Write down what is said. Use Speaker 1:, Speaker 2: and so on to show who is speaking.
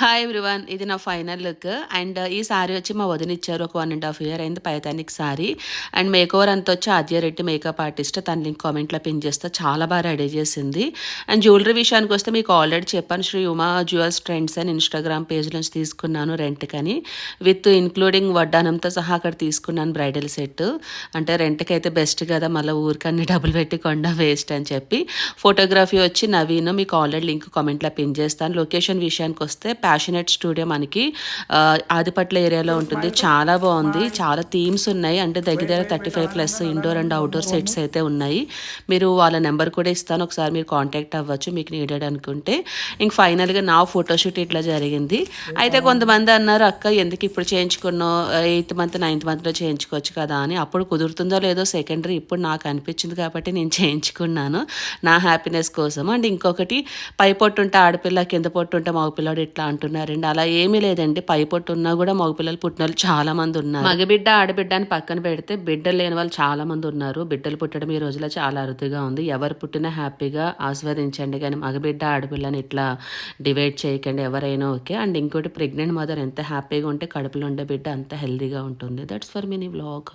Speaker 1: Hi everyone. ఇది నా final look. And ఈ సారీ వచ్చి మా వదిన ఇచ్చారు. ఒక 1½ ఇయర్ అయింది పైతానిక్ సారీ. అండ్ మేకోవర్ అంతా వచ్చి ఆద్య రెడ్డి మేకప్ ఆర్టిస్ట్. తన లింక్ కామెంట్లో పిన్ చేస్తే చాలా బాగా రెడీ చేసింది. అండ్ జ్యువెలరీ విషయానికి వస్తే మీకు ఆల్రెడీ చెప్పాను, శ్రీ ఉమా జ్యువెల్స్ ట్రెండ్స్ అని ఇన్స్టాగ్రామ్ పేజ్ నుంచి తీసుకున్నాను రెంట్కని. విత్ ఇన్క్లూడింగ్ వడ్డానంతో సహా అక్కడ తీసుకున్నాను బ్రైడల్ సెట్. అంటే రెంట్కి అయితే బెస్ట్ కదా, మళ్ళీ ఊరికన్నీ డబ్బులు పెట్టి కొండ వేస్ట్ అని చెప్పి. ఫోటోగ్రఫీ వచ్చి నవీన్, మీకు ఆల్రెడీ లింక్ కామెంట్లో పిన్ చేస్తాను. లొకేషన్ విషయానికి వస్తే ప్యాషనేట్ స్టూడియో మనకి ఆదిపట్ల ఏరియాలో ఉంటుంది. చాలా బాగుంది, చాలా థీమ్స్ ఉన్నాయి. అంటే దగ్గర 35+ ఇండోర్ అండ్ అవుట్డోర్ సెట్స్ అయితే ఉన్నాయి. మీరు వాళ్ళ నెంబర్ కూడా ఇస్తాను, ఒకసారి మీరు కాంటాక్ట్ అవ్వచ్చు మీకు నీడెడ్ అనుకుంటే. ఇంక ఫైనల్గా నా ఫోటోషూట్ ఇట్లా జరిగింది. అయితే కొంతమంది అన్నారు, అక్క ఎందుకు ఇప్పుడు చేయించుకున్నావు, 8th మంత్ 9th మంత్లో చేయించుకోవచ్చు కదా అని. అప్పుడు కుదురుతుందో లేదో సెకండరీ, ఇప్పుడు నాకు అనిపించింది కాబట్టి నేను చేయించుకున్నాను నా హ్యాపీనెస్ కోసం. అండ్ ఇంకొకటి, పై పొట్టు ఉంటే ఆడపిల్ల, కింద పొట్టు ఉంటే మగపిల్లాడు ఇట్లా అంటున్నారండి. అలా ఏమీ లేదండి. పై పొట్టు ఉన్నా కూడా మగపిల్లలు పుట్టిన వాళ్ళు చాలా మంది ఉన్నారు. మగబిడ్డ ఆడబిడ్డ అని పక్కన పెడితే బిడ్డలు లేని వాళ్ళు చాలా మంది ఉన్నారు. బిడ్డలు పుట్టడం ఈ రోజులో చాలా అరుదుగా ఉంది. ఎవరు పుట్టినా హ్యాపీగా ఆస్వాదించండి, కానీ మగబిడ్డ ఆడపిల్లని ఇట్లా డివైడ్ చేయకండి ఎవరైనా ఓకే. అండ్ ఇంకోటి, ప్రెగ్నెంట్ మదర్ ఎంత హ్యాపీగా ఉంటే కడుపులో ఉండే బిడ్డ అంత హెల్దీగా ఉంటుంది. That's for mini vlog.